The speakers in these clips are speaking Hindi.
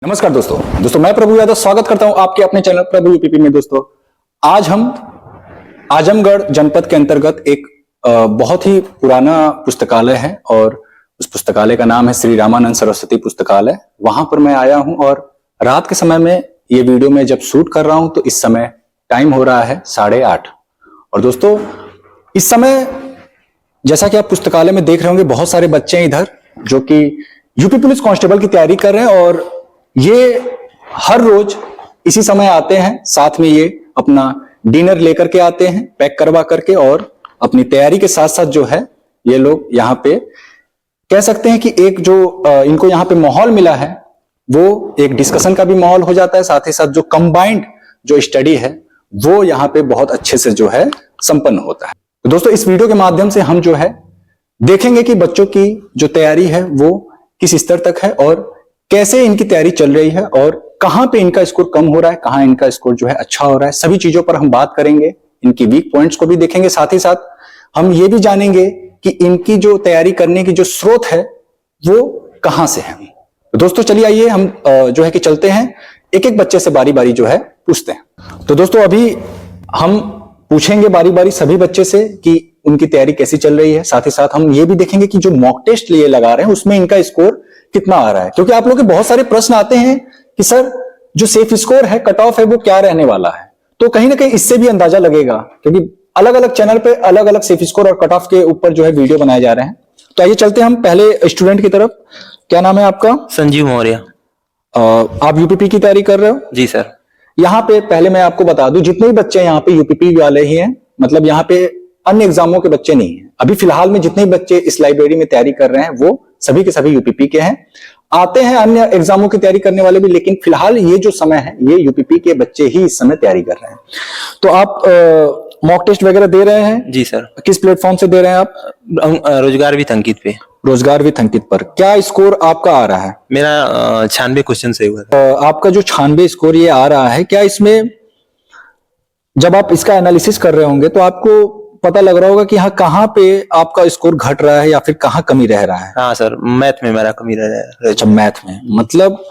नमस्कार दोस्तों मैं प्रभु यादव स्वागत करता हूं आपके अपने चैनल प्रभु यूपीपी में। दोस्तों आज हम आजमगढ़ जनपद के अंतर्गत एक बहुत ही पुराना पुस्तकालय है और उस पुस्तकालय का नाम है श्री रामानंद सरस्वती पुस्तकालय। वहां पर मैं आया हूं और रात के समय में ये वीडियो में जब शूट कर रहा हूं तो इस समय टाइम हो रहा है 8:30। और दोस्तों इस समय जैसा कि आप पुस्तकालय में देख रहे होंगे बहुत सारे बच्चे हैं इधर जो कि यूपी पुलिस कांस्टेबल की तैयारी कर रहे हैं और ये हर रोज इसी समय आते हैं। साथ में ये अपना डिनर लेकर के आते हैं पैक करवा करके और अपनी तैयारी के साथ साथ जो है ये लोग यहाँ पे कह सकते हैं कि एक जो इनको यहाँ पे माहौल मिला है वो एक डिस्कशन का भी माहौल हो जाता है। साथ ही साथ जो कंबाइंड जो स्टडी है वो यहाँ पे बहुत अच्छे से जो है संपन्न होता है। तो दोस्तों इस वीडियो के माध्यम से हम जो है देखेंगे कि बच्चों की जो तैयारी है वो किस स्तर तक है और कैसे इनकी तैयारी चल रही है और कहां पे इनका स्कोर कम हो रहा है, कहां इनका स्कोर जो है अच्छा हो रहा है। सभी चीजों पर हम बात करेंगे, इनकी वीक पॉइंट्स को भी देखेंगे। साथ ही साथ हम ये भी जानेंगे कि इनकी जो तैयारी करने की जो स्रोत है वो कहां से है। तो दोस्तों चलिए आइए हम जो है कि चलते हैं एक एक बच्चे से बारी बारी जो है पूछते हैं। तो दोस्तों अभी हम पूछेंगे बारी बारी सभी बच्चे से कि उनकी तैयारी कैसी चल रही है। साथ ही साथ हम ये भी देखेंगे कि जो मॉक टेस्ट लिए लगा रहे हैं उसमें इनका स्कोर कितना आ रहा है, क्योंकि आप लोगों के बहुत सारे प्रश्न आते हैं कि सर जो सेफ स्कोर है कट ऑफ है वो क्या रहने वाला है। तो कहीं ना कहीं इससे भी अंदाजा लगेगा क्योंकि अलग अलग चैनल पे अलग अलग सेफ स्कोर और कट ऑफ के ऊपर जो है वीडियो बनाए जा रहे हैं। तो आइए चलते हैं हम पहले स्टूडेंट की तरफ। क्या नाम है आपका? संजीव मौर्य। आप यूपीपी की तैयारी कर रहे हो? जी सर। यहाँ पे पहले मैं आपको बता दूं जितने भी बच्चे यहाँ पे यूपीपी वाले ही हैं, मतलब यहाँ पे अन्य एग्जामों के बच्चे नहीं हैं। अभी फिलहाल में जितने बच्चे इस लाइब्रेरी में तैयारी कर रहे हैं वो सभी के सभी यूपीपी के हैं। आते हैं अन्य एग्जामों की तैयारी करने वाले भी, लेकिन फिलहाल ये जो समय है ये यूपीपी के बच्चे ही इस समय तैयारी कर रहे हैं। तो आप मॉक टेस्ट वगैरह दे रहे हैं? जी सर। किस प्लेटफॉर्म से दे रहे हैं आप? रोजगार विथ अंकित पे। रोजगार विथ अंकित पर क्या स्कोर आपका आ रहा है? मेरा 96 क्वेश्चन से हुआ था। आपका जो 96 स्कोर ये आ रहा है, क्या इसमें जब आप इसका एनालिसिस कर रहे होंगे तो आपको पता लग रहा होगा कि हाँ कहाँ पे आपका स्कोर घट रहा है या फिर कहाँ कमी रह रहा है? हाँ सर, मैथ में मेरा कमी रह रहा है। अच्छा, मैथ में। मतलब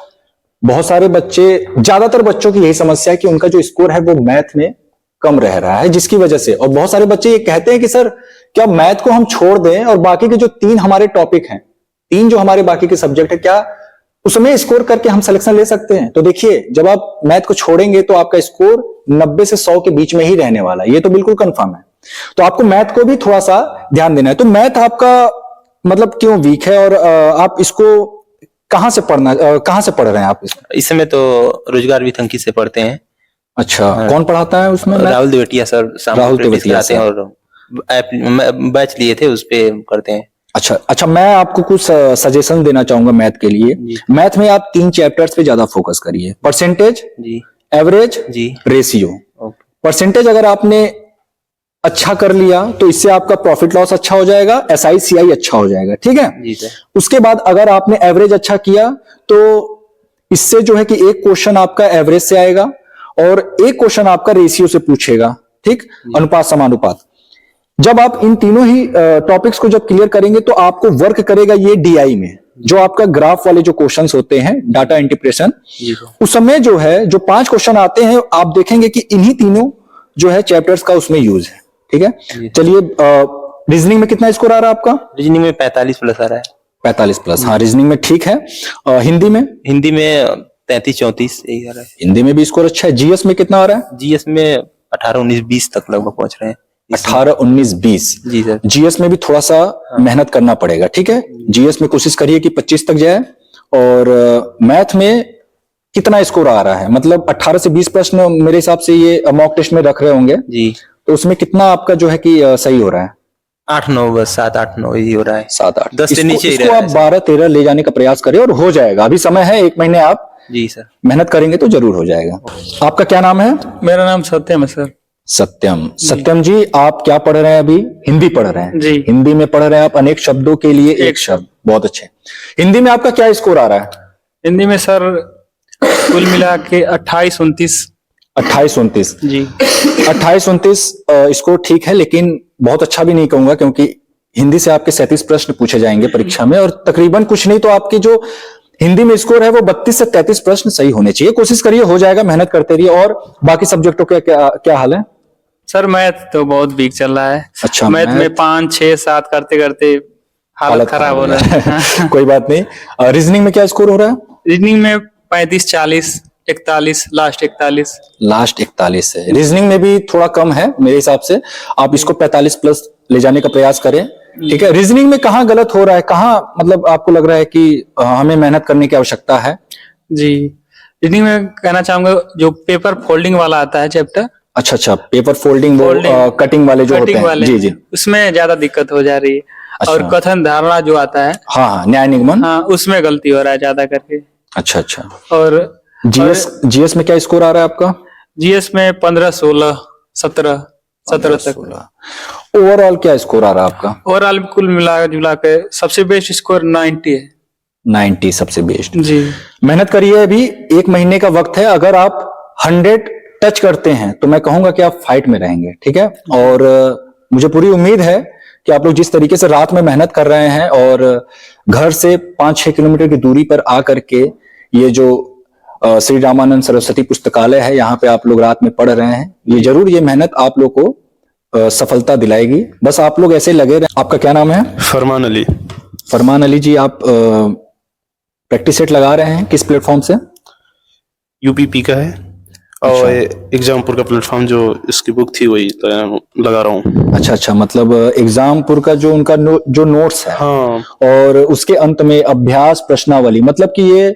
बहुत सारे बच्चे, ज्यादातर बच्चों की यही समस्या है कि उनका जो स्कोर है वो मैथ में कम रह रहा है, जिसकी वजह से और बहुत सारे बच्चे ये कहते हैं कि सर क्या मैथ को हम छोड़ दें और बाकी के जो 3 हमारे टॉपिक हैं, 3 जो हमारे बाकी के सब्जेक्ट है, क्या उसमें स्कोर करके हम सिलेक्शन ले सकते हैं? तो देखिए जब आप मैथ को छोड़ेंगे तो आपका स्कोर 90 से 100 के बीच में ही रहने वाला है, ये तो बिल्कुल कंफर्म है। तो आपको मैथ को भी थोड़ा सा ध्यान देना है। तो मैथ आपका मतलब क्यों वीक है और आप इसको कहां से पढ़ रहे हैं आप इसमें? इस समय तो रोजगार विथ अंकित से पढ़ते हैं। अच्छा, कौन पढ़ाता है उसमें? राहुल देवटिया सर। राहुल देवटिया सर। और बैच लिए थे उस पे करते हैं। अच्छा, मैं आपको कुछ सजेशन देना चाहूंगा मैथ के लिए। मैथ में आप 3 चैप्टर्स पे ज्यादा फोकस करिए। परसेंटेज जी, एवरेज जी, रेशियो। परसेंटेज अगर आपने अच्छा कर लिया तो इससे आपका प्रॉफिट लॉस अच्छा हो जाएगा, एसआई सीआई अच्छा हो जाएगा, ठीक है जी सर। उसके बाद अगर आपने एवरेज अच्छा किया तो इससे जो है कि एक क्वेश्चन आपका एवरेज से आएगा और एक क्वेश्चन आपका रेशियो से पूछेगा, ठीक, अनुपात समानुपात। जब आप इन तीनों ही टॉपिक्स को जब क्लियर करेंगे तो आपको वर्क करेगा ये डीआई में, जो आपका ग्राफ वाले जो क्वेश्चंस होते हैं, डाटा इंटरप्रेशन, उस समय जो है जो 5 क्वेश्चन आते हैं आप देखेंगे कि इन्हीं तीनों जो है चैप्टर्स का उसमें यूज है, ठीक है। चलिए रीजनिंग में कितना स्कोर आ रहा है आपका? रीजनिंग में 45 प्लस आ रहा है। 45 प्लस, हाँ रीजनिंग में ठीक है। हिंदी में? हिंदी में 33-34 यही आ रहा है। हिंदी में भी स्कोर अच्छा है। जीएस में कितना आ रहा है? जीएस में 18-19-20 तक लगभग पहुंच रहे हैं। 18-19-20 जी सर। जीएस में भी थोड़ा सा मेहनत करना पड़ेगा, ठीक है। जीएस में कोशिश करिए कि 25 तक जाए। और मैथ में कितना स्कोर आ रहा है? मतलब 18 से 20 प्रश्न मेरे हिसाब से ये मॉक टेस्ट में रख रहे होंगे जी। तो उसमें कितना आपका जो है कि सही हो रहा है? 8-9 बस, 7-8-9 ही हो रहा है। 7-8, 10 से नीचे ही इसको आप 12-13 ले जाने का प्रयास करें और हो जाएगा। अभी समय है, 1 महीने आप जी सर मेहनत करेंगे तो जरूर हो जाएगा। आपका क्या नाम है? मेरा नाम सत्यम है सर। सत्यम जी, आप क्या पढ़ रहे हैं अभी? हिंदी पढ़ रहे हैं जी। हिंदी में पढ़ रहे हैं आप अनेक शब्दों के लिए एक शब्द, बहुत अच्छे। हिंदी में आपका क्या स्कोर आ रहा है? हिंदी में सर कुल मिला के 28-29 जी। 28-29 स्कोर ठीक है, लेकिन बहुत अच्छा भी नहीं कहूंगा क्योंकि हिंदी से आपके 37 प्रश्न पूछे जाएंगे परीक्षा में और तकरीबन कुछ नहीं तो आपके जो हिंदी में स्कोर है वो 32 से 33 प्रश्न सही होने चाहिए। कोशिश करिए, हो जाएगा, मेहनत करते रहिए। और बाकी सब्जेक्टों के क्या हाल है? सर मैथ तो बहुत वीक चल रहा है। अच्छा, मैथ में 5, 6, 7 करते करते हालत खराब हो रहा है। कोई बात नहीं। रीजनिंग में क्या स्कोर हो रहा है? रीजनिंग में 35, 40, 41, लास्ट 41। लास्ट 41 है। रीजनिंग में भी थोड़ा कम है मेरे हिसाब से, आप इसको 45 प्लस ले जाने का प्रयास करें। ठीक है, रीजनिंग में कहाँ गलत हो रहा है, कहाँ मतलब आपको लग रहा है कि हमें मेहनत करने की आवश्यकता है? जी, रीजनिंग में कहना चाहूंगा जो पेपर फोल्डिंग वाला आता है चैप्टर। अच्छा, पेपर फोल्डिंग, वो कटिंग वाले जो होते हैं, जी जी, उसमें ज्यादा दिक्कत हो जा रही है। अच्छा। और कथन धारणा जो आता है, हाँ, न्याय निगमन, हाँ, उसमें गलती हो रहा है ज्यादा करके। अच्छा। और जीएस में क्या स्कोर आ रहा है आपका? जीएस में 15, 16, 17 तक। ओवरऑल क्या स्कोर आ रहा है आपका? ओवरऑल कुल मिला जुला के सबसे बेस्ट स्कोर 90 है। 90 सबसे बेस्ट जी। मेहनत करिए, अभी 1 महीने का वक्त है। अगर आप 100 टच करते हैं तो मैं कहूंगा कि आप फाइट में रहेंगे। ठीक है, और मुझे पूरी उम्मीद है कि आप लोग जिस तरीके से रात में मेहनत कर रहे हैं और घर से 5-6 किलोमीटर की दूरी पर आकर के ये जो श्री रामानंद सरस्वती पुस्तकालय है, यहाँ पे आप लोग रात में पढ़ रहे हैं, ये जरूर ये मेहनत आप लोग को सफलता दिलाएगी। बस आप लोग ऐसे लगे रहे। आपका क्या नाम है? फरमान अली। फरमान अली जी, आप प्रैक्टिस सेट लगा रहे हैं किस प्लेटफॉर्म से? यूपीपी का है और एग्जामपुर का प्लेटफॉर्म जो इसकी बुक थी वही लगा रहा हूँ। अच्छा, मतलब एग्जामपुर का जो उनका जो नोट्स है, हाँ, और उसके अंत में अभ्यास प्रश्नावली, मतलब कि ये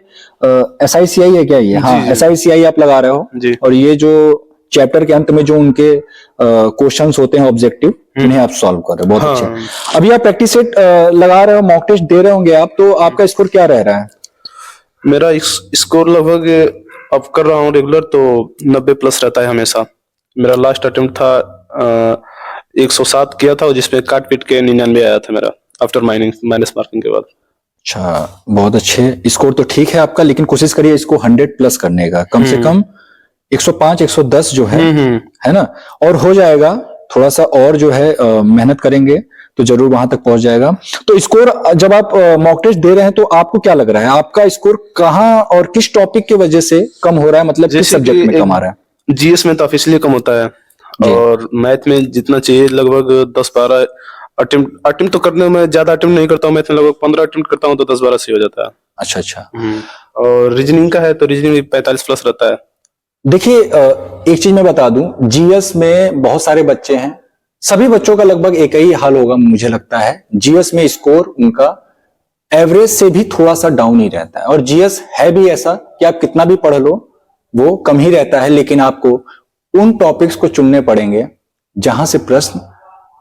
SICI है क्या ये? हाँ, SICI आप लगा रहे हो जी। और ये जो चैप्टर के अंत में जो उनके क्वेश्चंस होते हैं ऑब्जेक्टिव, उन्हें आप सॉल्व कर रहे हो, बहुत अच्छा। अभी आप प्रैक्टिस सेट लगा रहे हो, मॉक टेस्ट दे रहे होंगे आप, तो आपका स्कोर क्या रह रहा है? मेरा स्कोर लगभग अब कर रहा हूँ रेगुलर तो 90 प्लस रहता है हमेशा। मेरा लास्ट अटेम्प्ट था 107 किया था, जिसमें काट पीट के 99 आया था मेरा आफ्टर माइनस मार्किंग के बाद। अच्छा, बहुत अच्छे स्कोर तो ठीक है आपका, लेकिन कोशिश करिए इसको 100 प्लस करने का, कम से कम 105, 110 जो है ना, और हो जाएगा। थोड़ा सा और जो है मेहनत करेंगे तो जरूर वहां तक पहुंच जाएगा। तो स्कोर जब आप मॉक टेस्ट दे रहे हैं तो आपको क्या लग रहा है, आपका स्कोर कहाँ और किस टॉपिक की वजह से कम हो रहा है, मतलब किस सब्जेक्ट में कम आ रहा है? जीएस में तो ऑफिशियली कम होता है, और मैथ में जितना चाहिए लगभग 10-12 अटेम्प्ट तो करने में ज्यादा अटेम्प्ट नहीं करता हूँ। मैथ में लगभग 15 अटेम्प्ट करता हूँ तो 10-12 से हो जाता है। अच्छा। और रीजनिंग का है तो रीजनिंग में 45 प्लस रहता है। देखिए, एक चीज मैं बता दूं, जीएस में बहुत सारे बच्चे हैं, सभी बच्चों का लगभग एक ही हाल होगा मुझे लगता है। जीएस में स्कोर उनका एवरेज से भी थोड़ा सा डाउन ही रहता है, और जीएस है भी ऐसा कि आप कितना भी पढ़ लो वो कम ही रहता है, लेकिन आपको उन टॉपिक्स को चुनने पड़ेंगे जहां से प्रश्न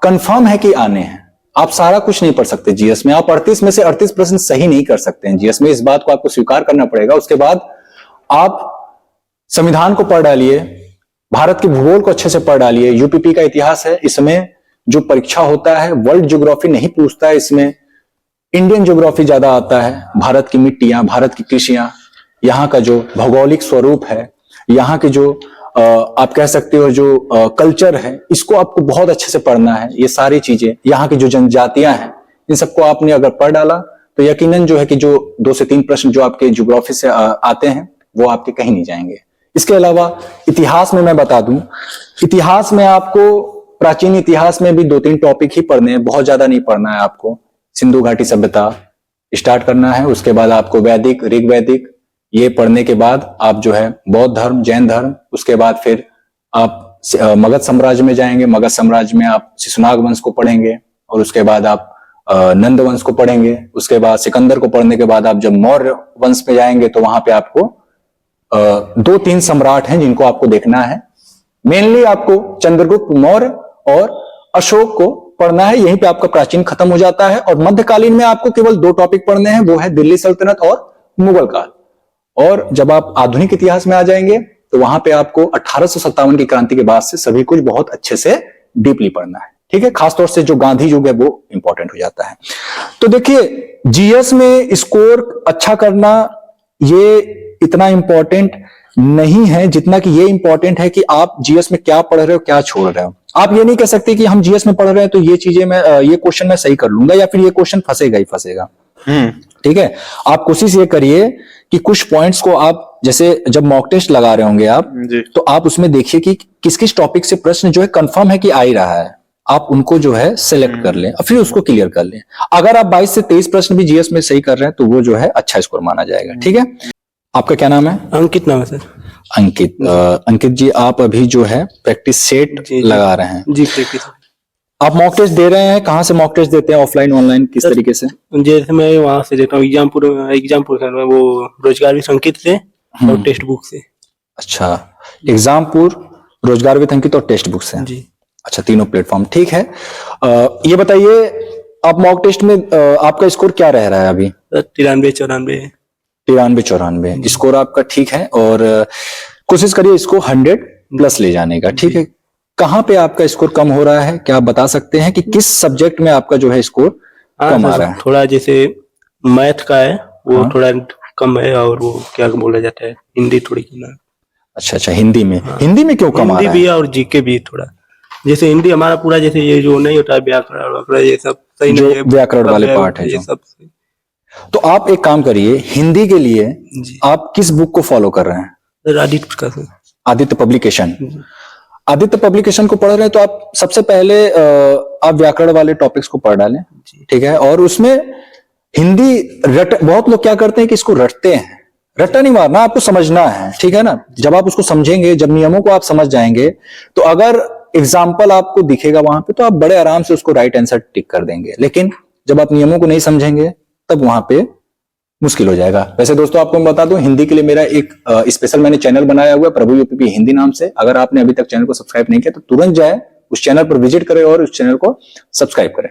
कंफर्म है कि आने हैं। आप सारा कुछ नहीं पढ़ सकते जीएस में, आप 38 में से 38 प्रश्न सही नहीं कर सकते हैं जीएस में, इस बात को आपको स्वीकार करना पड़ेगा। उसके बाद आप संविधान को पढ़ डालिए, भारत के भूगोल को अच्छे से पढ़ डालिए, यूपीपी का इतिहास है, इसमें जो परीक्षा होता है वर्ल्ड ज्योग्राफी नहीं पूछता है, इसमें इंडियन ज्योग्राफी ज्यादा आता है। भारत की मिट्टियां, भारत की कृषियां, यहाँ का जो भौगोलिक स्वरूप है, यहाँ के जो आप कह सकते हो जो कल्चर है, इसको आपको बहुत अच्छे से पढ़ना है। ये सारी चीजें, यहाँ की जो जनजातियां हैं, इन सबको आपने अगर पढ़ डाला तो यकीनन जो है कि जो 2 से 3 प्रश्न जो आपके ज्योग्राफी से आते हैं वो आपके कहीं नहीं जाएंगे। इसके अलावा इतिहास में मैं बता दूं, इतिहास में आपको प्राचीन इतिहास में भी 2-3 टॉपिक ही पढ़ने हैं, बहुत ज्यादा नहीं पढ़ना है आपको। सिंधु घाटी सभ्यता स्टार्ट करना है, उसके बाद आपको वैदिक, ऋग्वैदिक, ये पढ़ने के बाद आप जो है बौद्ध धर्म, जैन धर्म, उसके बाद फिर आप मगध साम्राज्य में जाएंगे। मगध साम्राज्य में आप शिशुनाग वंश को पढ़ेंगे, और उसके बाद आप नंद वंश को पढ़ेंगे। उसके बाद सिकंदर को पढ़ने के बाद आप जब मौर्य वंश में जाएंगे तो वहां पे आपको 2-3 सम्राट हैं जिनको आपको देखना है। मेनली आपको चंद्रगुप्त मौर्य और अशोक को पढ़ना है, यहीं पे आपका प्राचीन खत्म हो जाता है। और मध्यकालीन में आपको केवल 2 टॉपिक पढ़ने हैं, वो है दिल्ली सल्तनत और मुगल काल। और जब आप आधुनिक इतिहास में आ जाएंगे तो वहां पे आपको 1857 की क्रांति के बाद से सभी कुछ बहुत अच्छे से डीपली पढ़ना है। ठीक है, खासतौर से जो गांधी युग है वो इंपॉर्टेंट हो जाता है। तो देखिए, जीएस में स्कोर अच्छा करना ये इतना इंपॉर्टेंट नहीं है जितना कि ये इंपॉर्टेंट है कि आप जीएस में क्या पढ़ रहे हो, क्या छोड़ रहे हो। आप ये नहीं कह सकते कि हम जीएस में पढ़ रहे हैं तो ये चीजें मैं ये क्वेश्चन मैं सही कर लूंगा या फिर ये क्वेश्चन फंसेगा ही फंसेगा। ठीक है, आप कोशिश ये करिए कि कुछ पॉइंट्स को आप जैसे जब मॉक टेस्ट लगा रहे होंगे आप, जी। तो आप उसमें देखिए कि किस किस टॉपिक से प्रश्न जो है कंफर्म है कि आ ही रहा है, आप उनको जो है सिलेक्ट कर लें और फिर उसको क्लियर कर लें। अगर आप 22 से 23 प्रश्न भी जीएस में सही कर रहे हैं तो वो जो है अच्छा स्कोर माना जाएगा। ठीक है, आपका क्या नाम है? अंकित नाम है सर। अंकित। अंकित जी, आप अभी जो है प्रैक्टिस सेट जी। लगा रहे हैं। जी प्रैक्टिस। आप मॉक टेस्ट दे रहे हैं, कहाँ से मॉक टेस्ट देते हैं, ऑफलाइन ऑनलाइन किस सर, तरीके से? जैसे मैं वहां से देता हूँ एग्जामपुर सर, मैं वो रोजगार भी संकित से और टेक्स्ट बुक से। अच्छा, एग्जामपुर, रोजगार विद अंकित और टेक्स्ट बुक से। जी। अच्छा, तीनों प्लेटफॉर्म। ठीक है, ये बताइए आप मॉक टेस्ट में आपका स्कोर क्या रह रहा है अभी? 93-94। 93-94 स्कोर आपका ठीक है, और कोशिश करिए इसको 100+ ले जाने का। ठीक है, कहाँ पे आपका स्कोर कम हो रहा है, क्या आप बता सकते हैं कि किस सब्जेक्ट में आपका जो है स्कोर कम आ रहा है? थोड़ा जैसे मैथ का है वो थोड़ा कम है, और वो क्या बोला जाता है, हिंदी थोड़ी की ना। अच्छा अच्छा, हिंदी में। हिंदी में क्यों कम आ हिंदी रहा भी है? और जीके भी थोड़ा। जैसे हिंदी हमारा पूरा जैसे ये जो नहीं होता है व्याकरण वगैरह ये सब सही जो नहीं है, व्याकरण वाले पार्ट है ये जो। सब। तो आप एक काम करिए, हिंदी के लिए जी। आप किस बुक को फॉलो कर रहे हैं? सर आदित्य प्रकाश है। आदित्य पब्लिकेशन। आदित्य पब्लिकेशन को पढ़ रहे हैं तो आप सबसे पहले आप व्याकरण वाले टॉपिक्स को पढ़ डालें। ठीक है, और उसमें हिंदी बहुत लोग क्या करते हैं कि इसको रटते हैं। रट्टा नहीं मारना, आपको समझना है। ठीक है ना, जब आप उसको समझेंगे, जब नियमों को आप समझ जाएंगे, तो अगर एग्जाम्पल आपको दिखेगा वहां पे तो आप बड़े आराम से उसको राइट आंसर टिक कर देंगे। लेकिन जब आप नियमों को नहीं समझेंगे तब वहां पे मुश्किल हो जाएगा। वैसे दोस्तों, आपको मैं बता दूं, हिंदी के लिए मेरा एक स्पेशल मैंने चैनल बनाया हुआ है, प्रभु यूपीपी हिंदी नाम से। अगर आपने अभी तक चैनल को सब्सक्राइब नहीं किया तो तुरंत जाए उस चैनल पर विजिट करें और उस चैनल को सब्सक्राइब करें।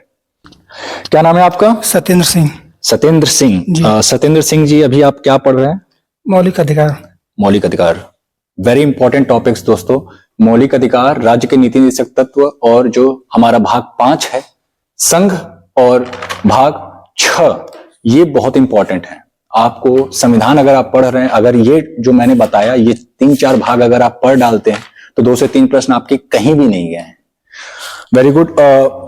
क्या नाम है आपका? सत्येंद्र सिंह। सत्येंद्र सिंह। सत्येंद्र सिंह जी, अभी आप क्या पढ़ रहे हैं? मौलिक अधिकार। मौलिक अधिकार, वेरी इंपॉर्टेंट टॉपिक्स दोस्तों। मौलिक अधिकार, राज्य के नीति निर्देशक तत्व, और जो हमारा भाग 5 है संघ, और भाग 6, ये बहुत इंपॉर्टेंट है। आपको संविधान अगर आप पढ़ रहे हैं, अगर ये जो मैंने बताया ये 3-4 भाग अगर आप पढ़ डालते हैं तो 2 से 3 प्रश्न आपके कहीं भी नहीं गए हैं। Very good.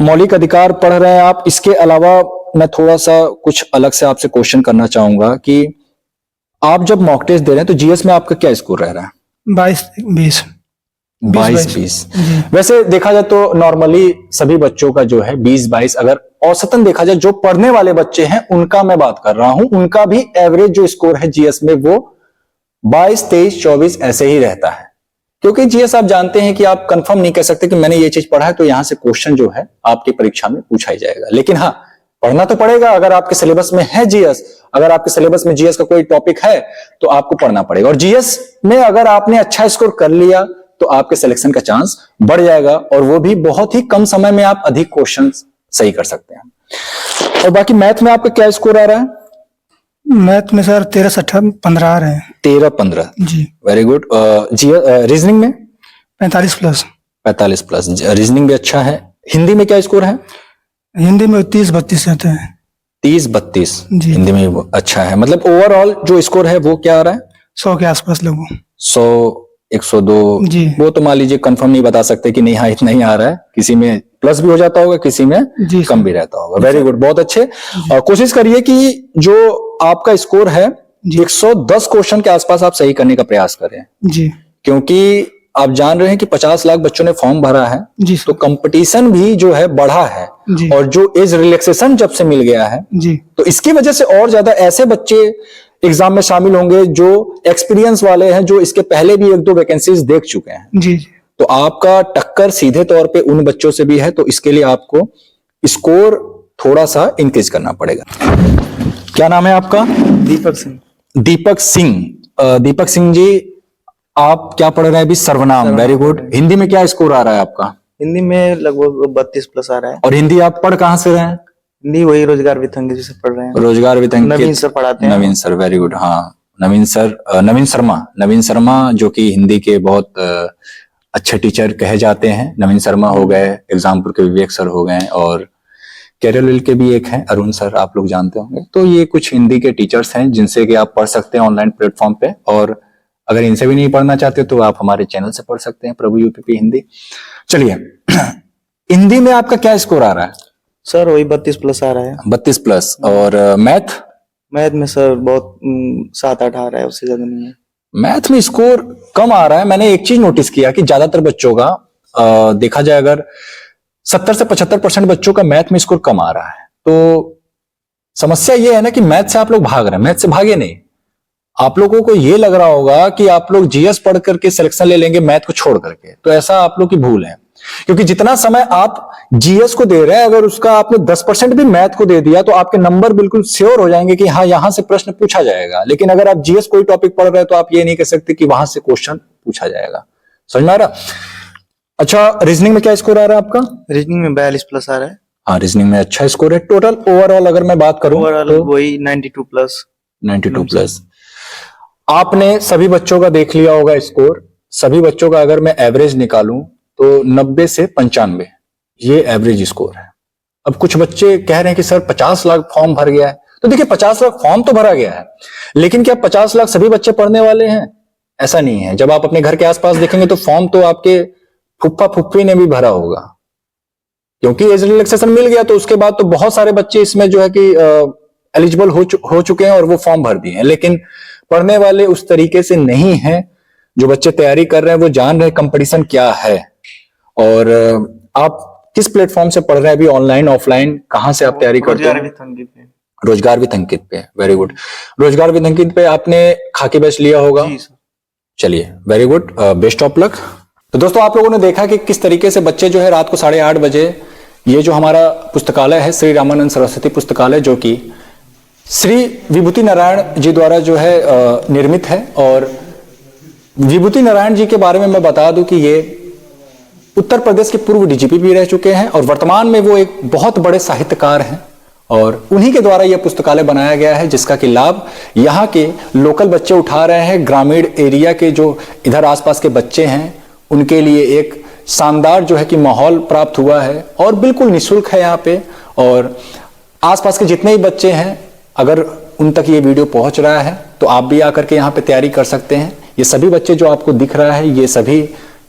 मौलिक अधिकार पढ़ रहे हैं आप। इसके अलावा मैं थोड़ा सा कुछ अलग से आपसे क्वेश्चन करना चाहूंगा कि आप जब मॉक टेस्ट दे रहे हैं तो जीएस में आपका क्या स्कोर रह रहा है? 22-20। 22-20। वैसे देखा जाए तो नॉर्मली सभी बच्चों का जो है 20-22, अगर औसतन देखा जाए जो पढ़ने वाले बच्चे हैं उनका मैं बात कर रहा हूं, उनका भी एवरेज जो स्कोर है जीएस में वो 22-23-24 ऐसे ही रहता है। क्योंकि जीएस आप जानते हैं कि आप कंफर्म नहीं कह सकते कि मैंने ये चीज पढ़ा है तो यहां से क्वेश्चन जो है आपकी परीक्षा में पूछा ही जाएगा। लेकिन हाँ, पढ़ना तो पड़ेगा। अगर आपके सिलेबस में है जीएस, अगर आपके सिलेबस में जीएस का कोई टॉपिक है तो आपको पढ़ना पड़ेगा। और जीएस में अगर आपने अच्छा स्कोर कर लिया तो आपके सिलेक्शन का चांस बढ़ जाएगा, और वो भी बहुत ही कम समय में आप अधिक क्वेश्चन सही कर सकते हैं। और बाकी मैथ में आपका क्या स्कोर आ रहा है? मैथ में सर 13 से 15 आ रहे हैं। 13-15 जी। Very good. रीजनिंग में 45+। 45+। रीजनिंग भी अच्छा है। हिंदी में क्या स्कोर है? हिंदी में 30-32 रहते हैं। 30-32 जी। हिंदी में वो अच्छा है। मतलब ओवरऑल जो स्कोर है वो क्या आ रहा है? 100 के आसपास लोगों। 100-102 जी। वो तो मान लीजिए कंफर्म नहीं बता सकते कि नहीं हाँ इतना ही आ रहा है, किसी में प्लस भी हो जाता होगा, किसी में जी कम भी रहता होगा। वेरी गुड, बहुत अच्छे। कोशिश करिए कि जो आपका स्कोर है 110 क्वेश्चन के आसपास आप सही करने का प्रयास करें, जी। क्योंकि आप जान रहे हैं कि 50 लाख बच्चों ने फॉर्म भरा है, जी तो कंपटीशन भी जो है बढ़ा है, जी। और जो एज रिलैक्सेशन जब से मिल गया है जी। तो इसकी वजह से और ज्यादा ऐसे बच्चे एग्जाम में शामिल होंगे जो एक्सपीरियंस वाले हैं, जो इसके पहले भी 1-2 वैकेंसीज देख चुके हैं। जी। तो आपका टक्कर सीधे तौर पे उन बच्चों से भी है, तो इसके लिए आपको स्कोर थोड़ा सा इंक्रीज करना पड़ेगा। क्या नाम है आपका? दीपक सिंह। दीपक सिंह। दीपक सिंह जी, आप क्या पढ़ रहे हैं अभी? सर्वनाम। Very good. हिंदी में क्या स्कोर आ रहा है आपका? हिंदी में लगभग 32+ आ रहा है। और हिंदी आप पढ़ कहाँ से रहे हैं? हिंदी वही रोजगार वितंग जी से पढ़ रहे हैं। रोजगार वितंग नवीन सर पढ़ाते हैं। नवीन सर, वेरी गुड। हाँ, नवीन सर, नवीन शर्मा जो कि हिंदी के बहुत अच्छे टीचर कहे जाते हैं। नवीन शर्मा हो गए, एग्जामपुर के विवेक सर हो गए, और केरल के भी एक हैं अरुण सर, आप लोग जानते होंगे। तो ये कुछ हिंदी के टीचर्स हैं जिनसे कि आप पढ़ सकते हैं ऑनलाइन प्लेटफॉर्म पे, और अगर इनसे भी नहीं पढ़ना चाहते तो आप हमारे चैनल से पढ़ सकते हैं, प्रभु यूपीपी हिंदी। चलिए, हिंदी में आपका क्या स्कोर आ रहा है? सर वही 32+ आ रहा है। 32+। और मैथ? मैथ में सर बहुत 7-8 आ रहा है, उससे ज्यादा नहीं है। मैथ में स्कोर कम आ रहा है। मैंने एक चीज नोटिस किया कि ज्यादातर बच्चों का देखा जाए अगर 70 से 75% बच्चों का मैथ में स्कोर कम आ रहा है। तो समस्या ये है ना कि मैथ से आप लोग भाग रहे हैं, मैथ से भागे नहीं। आप लोगों को ये लग रहा होगा कि आप लोग जीएस पढ़ करके सिलेक्शन ले लेंगे मैथ को छोड़ करके, तो ऐसा आप लोग की भूल है। क्योंकि जितना समय आप जीएस को दे रहे हैं, अगर उसका आपने 10% भी मैथ को दे दिया तो आपके नंबर बिल्कुल श्योर हो जाएंगे कि हाँ यहां से प्रश्न पूछा जाएगा। लेकिन अगर आप जीएस कोई टॉपिक पढ़ रहे हैं तो आप ये नहीं कह सकते कि वहां से क्वेश्चन पूछा जाएगा। समझ में आ रहा? अच्छा, रीजनिंग में क्या स्कोर आ रहा है आपका? रीजनिंग में 42 प्लस आ रहा है। हाँ, रीजनिंग में अच्छा स्कोर है। टोटल ओवरऑल अगर मैं बात करूं ओवरऑल तो वही 92 प्लस। 92 प्लस। आपने सभी बच्चों का देख लिया होगा स्कोर। सभी बच्चों का अगर मैं एवरेज निकालूं तो 90 से 95 ये एवरेज स्कोर है। अब कुछ बच्चे कह रहे हैं कि सर 50 लाख फॉर्म भर गया है। तो देखिए 50 लाख फॉर्म तो भरा गया है, लेकिन क्या 50 लाख सभी बच्चे पढ़ने वाले हैं? ऐसा नहीं है। जब आप अपने घर के आसपास देखेंगे तो फॉर्म तो आपके फुफ्फा फुफ्फी ने भी भरा होगा, क्योंकि एज रिलैक्सेशन मिल गया तो उसके बाद तो बहुत सारे बच्चे इसमें जो है कि एलिजिबल हो चुके हैं और वो फॉर्म भर दिए हैं। लेकिन पढ़ने वाले उस तरीके से नहीं है। जो बच्चे तैयारी कर रहे हैं वो जान रहे हैं कंपटीशन क्या है। और आप किस प्लेटफॉर्म से पढ़ रहे हैं अभी, ऑनलाइन ऑफलाइन, कहां से आप तैयारी करते हैं? रोजगार विद अंकित पे। Very good. रोजगार विद अंकित पे आपने खाकी बैच लिया होगा? जी सर। चलिए, very good, best of luck. तो दोस्तों आप लोगों ने देखा कि किस तरीके से बच्चे जो है रात को 8:30 बजे ये जो हमारा पुस्तकालय है श्री रामानंद सरस्वती पुस्तकालय, जो कि श्री विभूति नारायण जी द्वारा जो है निर्मित है। और विभूति नारायण जी के बारे में मैं बता दूं कि ये उत्तर प्रदेश के पूर्व डीजीपी भी रह चुके हैं और वर्तमान में वो एक बहुत बड़े साहित्यकार हैं। और उन्हीं के द्वारा यह पुस्तकालय बनाया गया है, जिसका कि लाभ यहाँ के लोकल बच्चे उठा रहे हैं। ग्रामीण एरिया के जो इधर आसपास के बच्चे हैं उनके लिए एक शानदार जो है कि माहौल प्राप्त हुआ है और बिल्कुल निःशुल्क है यहाँ पे। और आसपास के जितने ही बच्चे हैं, अगर उन तक ये वीडियो पहुंच रहा है तो आप भी आकर के यहाँ पे तैयारी कर सकते हैं। ये सभी बच्चे जो आपको दिख रहा है ये सभी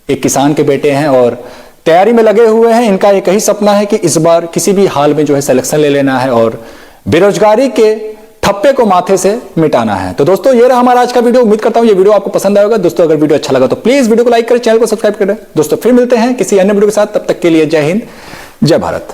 एक किसान के बेटे हैं और तैयारी में लगे हुए हैं। इनका एक ही सपना है कि इस बार किसी भी हाल में जो है सिलेक्शन ले लेना है और बेरोजगारी के ठप्पे को माथे से मिटाना है। तो दोस्तों ये रहा हमारा आज का वीडियो। उम्मीद करता हूं ये वीडियो आपको पसंद आएगा। दोस्तों अगर वीडियो अच्छा लगा तो प्लीज वीडियो को लाइक करें, चैनल को सब्सक्राइब करें। दोस्तों फिर मिलते हैं किसी अन्य वीडियो के साथ, तब तक के लिए जय हिंद, जय भारत।